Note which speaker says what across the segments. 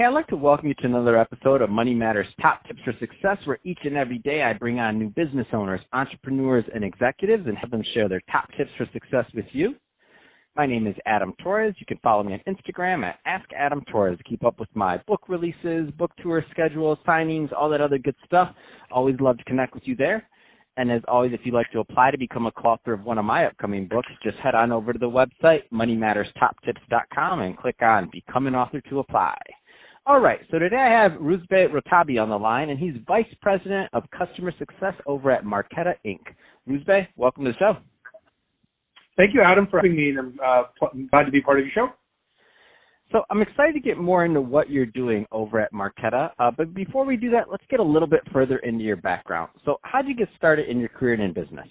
Speaker 1: Hey, I'd like to welcome you to another episode of Money Matters Top Tips for Success, where each and every day I bring on new business owners, entrepreneurs, and executives and have them share their top tips for success with you. My name is Adam Torres. You can follow me on Instagram at AskAdamTorres to keep up with my book releases, book tour schedules, signings, all that other good stuff. Always love to connect with you there. And as always, if you'd like to apply to become a co-author of one of my upcoming books, just head on over to the website, moneymatterstoptips.com, and click on Become an Author to apply. All right, so today I have Rouzbeh Rotabi on the line, and he's Vice President of Customer Success over at Marqeta, Inc. Rouzbeh, welcome to the show.
Speaker 2: Thank you, Adam, for having me, and I'm glad to be part of your show.
Speaker 1: So I'm excited to get more into what you're doing over at Marqeta, but before we do that, let's get a little bit further into your background. So how did you get started in your career and in business?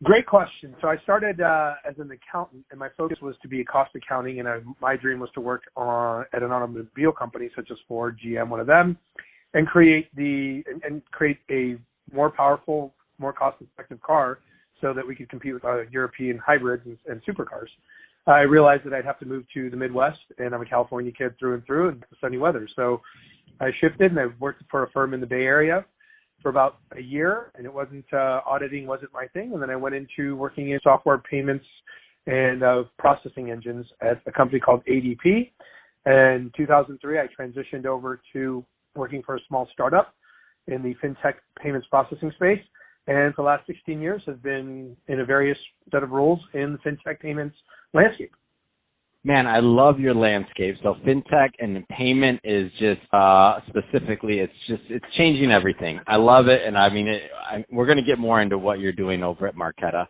Speaker 2: Great question. So I started as an accountant, and my focus was to be a cost accounting, and my dream was to work at an automobile company such as Ford, GM, one of them, and create a more powerful, more cost-effective car so that we could compete with European hybrids and supercars. I realized that I'd have to move to the Midwest, and I'm a California kid through and through, and the sunny weather. So I shifted, and I worked for a firm in the Bay Area for about a year, and it wasn't auditing wasn't my thing. And then I went into working in software payments and processing engines at a company called ADP. And in 2003, I transitioned over to working for a small startup in the fintech payments processing space. And for the last 16 years have been in a various set of roles in the fintech payments landscape.
Speaker 1: Man, I love your landscape. So fintech and payment is just specifically, it's changing everything. I love it, and I mean, we're going to get more into what you're doing over at Marqeta.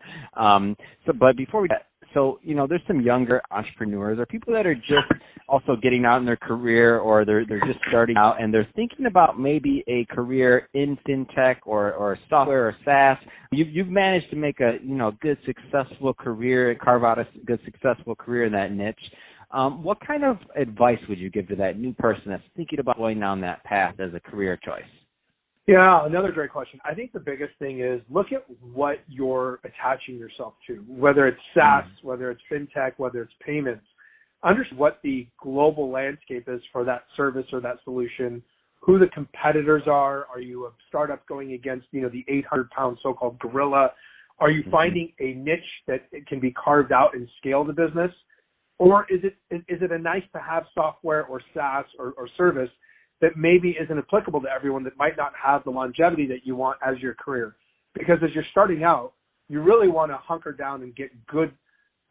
Speaker 1: But before we get, so there's some younger entrepreneurs or people that are just also getting out in their career, or they're just starting out and they're thinking about maybe a career in fintech or software or SaaS. You've managed to make a good successful career and carve out a good successful career in that niche. What kind of advice would you give to that new person that's thinking about going down that path as a career choice?
Speaker 2: Yeah, another great question. I think the biggest thing is look at what you're attaching yourself to, whether it's SaaS, whether it's fintech, whether it's payments. Understand what the global landscape is for that service or that solution, who the competitors are. Are you a startup going against, the 800-pound so-called gorilla? Are you finding a niche that it can be carved out and scale the business? Or is it a nice-to-have software or SaaS or service that maybe isn't applicable to everyone, that might not have the longevity that you want as your career? Because as you're starting out, you really want to hunker down and get good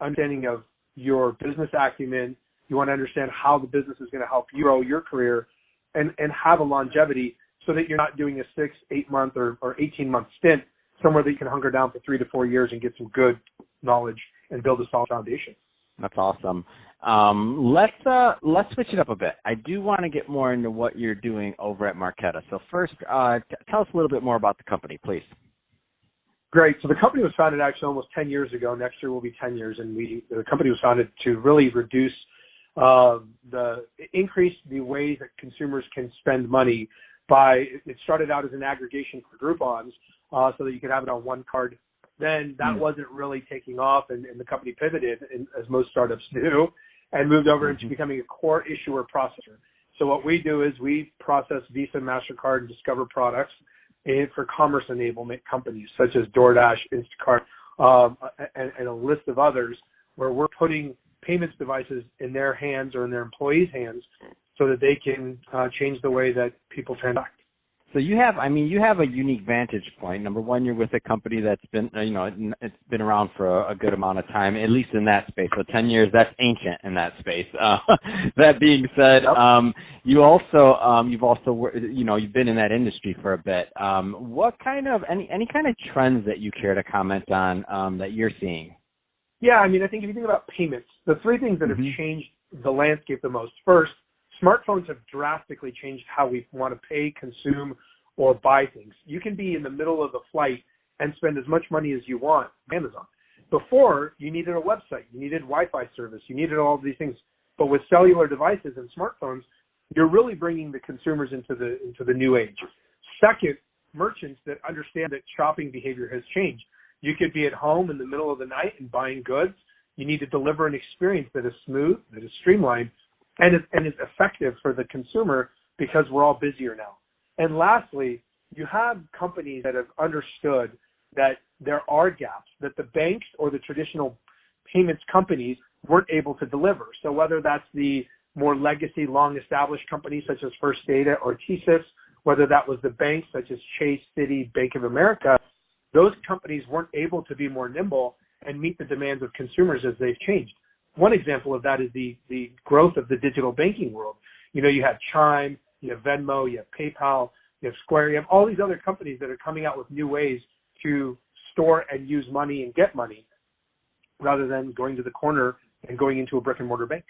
Speaker 2: understanding of your business acumen. You want to understand how the business is going to help you grow your career and have a longevity so that you're not doing a 6, 8-month or 18-month stint somewhere that you can hunker down for 3 to 4 years and get some good knowledge and build a solid foundation.
Speaker 1: That's awesome. Let's switch it up a bit. I do want to get more into what you're doing over at Marqeta. So first, tell us a little bit more about the company, please.
Speaker 2: Great. So the company was founded actually almost 10 years ago. Next year will be 10 years, and the company was founded to really increase the ways that consumers can spend money it started out as an aggregation for Groupons so that you could have it on one card. Then that wasn't really taking off, and the company pivoted, as most startups do, and moved over into becoming a core issuer processor. So what we do is we process Visa, MasterCard, and Discover products for commerce enablement companies such as DoorDash, Instacart, and a list of others, where we're putting payments devices in their hands or in their employees' hands so that they can change the way that people transact.
Speaker 1: So you have a unique vantage point. Number one, you're with a company that's been, it's been around for a good amount of time, at least in that space. So 10 years, that's ancient in that space. That being said, you've been in that industry for a bit. What kind of, any kind of trends that you care to comment on that you're seeing?
Speaker 2: Yeah, I think if you think about payments, the three things that have changed the landscape the most. First, smartphones have drastically changed how we want to pay, consume, or buy things. You can be in the middle of the flight and spend as much money as you want on Amazon. Before, you needed a website, you needed Wi-Fi service, you needed all of these things. But with cellular devices and smartphones, you're really bringing the consumers into the new age. Second, merchants that understand that shopping behavior has changed. You could be at home in the middle of the night and buying goods. You need to deliver an experience that is smooth, that is streamlined, and it's effective for the consumer because we're all busier now. And lastly, you have companies that have understood that there are gaps that the banks or the traditional payments companies weren't able to deliver. So whether that's the more legacy, long-established companies such as First Data or TSYS, whether that was the banks such as Chase, Citi, Bank of America, those companies weren't able to be more nimble and meet the demands of consumers as they've changed. One example of that is the growth of the digital banking world. You know, you had Chime, you have Venmo, you have PayPal, you have Square, you have all these other companies that are coming out with new ways to store and use money and get money rather than going to the corner and going into a brick and mortar bank.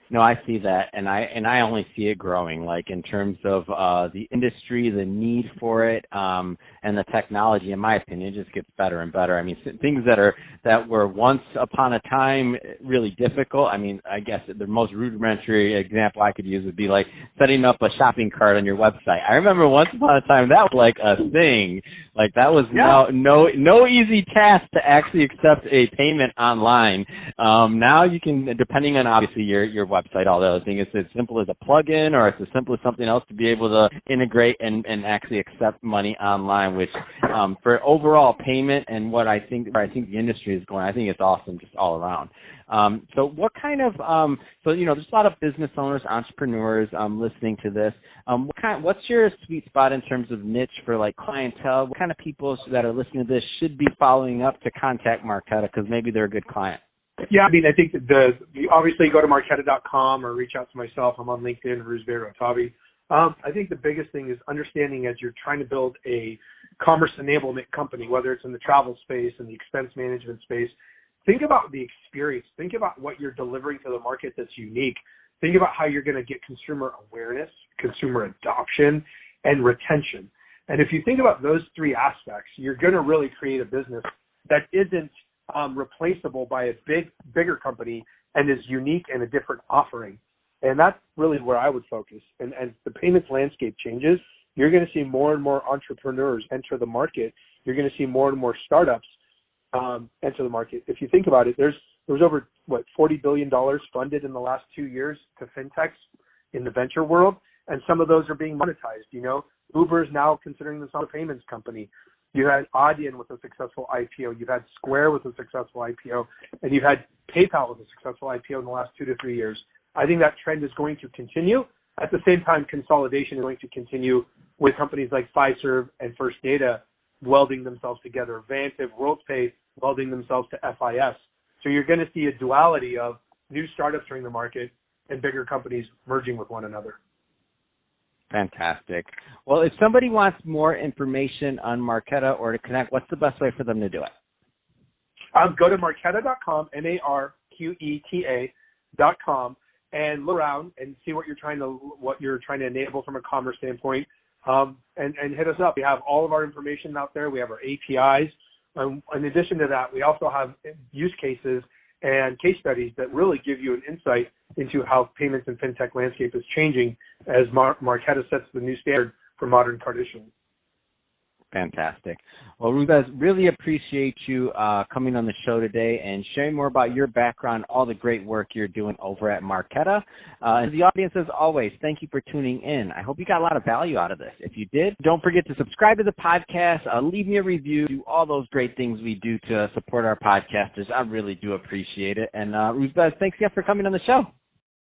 Speaker 1: No, I see that, and I only see it growing, like in terms of the industry, the need for it, and the technology. In my opinion, it just gets better and better. I mean, things that were once upon a time really difficult. I mean, I guess the most rudimentary example I could use would be like setting up a shopping cart on your website. I remember once upon a time that was like a thing. Like that was no easy task to actually accept a payment online. Now you can, depending on obviously your website, all those things, it's as simple as a plugin or it's as simple as something else to be able to integrate and actually accept money online, which for overall payment and where I think the industry is going, I think it's awesome just all around. So what kind of, so, you know, there's a lot of business owners, entrepreneurs listening to this. What's your sweet spot in terms of niche for like clientele? What kind of people that are listening to this should be following up to contact Marqeta because maybe they're a good client?
Speaker 2: Yeah, I mean, I think that you obviously go to Marqeta.com or reach out to myself. I'm on LinkedIn, Rouzbeh Rotabi. I think the biggest thing is understanding as you're trying to build a commerce enablement company, whether it's in the travel space and the expense management space, think about the experience. Think about what you're delivering to the market that's unique. Think about how you're going to get consumer awareness, consumer adoption, and retention. And if you think about those three aspects, you're going to really create a business that isn't replaceable by a bigger company and is unique and a different offering. And that's really where I would focus. And as the payments landscape changes, you're going to see more and more entrepreneurs enter the market. You're going to see more and more startups enter the market. If you think about it, there was over, $40 billion funded in the last 2 years to fintechs in the venture world, and some of those are being monetized. You know, Uber is now considering themselves a payments company. You had Adyen with a successful IPO. You've had Square with a successful IPO, and you've had PayPal with a successful IPO in the last 2 to 3 years. I think that trend is going to continue. At the same time, consolidation is going to continue with companies like Fiserv and First Data welding themselves together, Vantiv, Worldpay welding themselves to FIS. So you're going to see a duality of new startups entering the market and bigger companies merging with one another.
Speaker 1: Fantastic. Well, if somebody wants more information on Marqeta or to connect, what's the best way for them to do it?
Speaker 2: Go to Marqeta.com, Marqeta.com, and look around and see what you're trying to enable from a commerce standpoint, and hit us up. We have all of our information out there. We have our APIs. In addition to that, we also have use cases and case studies that really give you an insight into how payments and fintech landscape is changing as Marqeta sets the new standard for modern card issuing.
Speaker 1: Fantastic. Well, Rouzbeh, really appreciate you coming on the show today and sharing more about your background, all the great work you're doing over at Marqeta. And the audience, as always, thank you for tuning in. I hope you got a lot of value out of this. If you did, don't forget to subscribe to the podcast, leave me a review, do all those great things we do to support our podcasters. I really do appreciate it. And Rouzbeh, thanks again for coming on the show.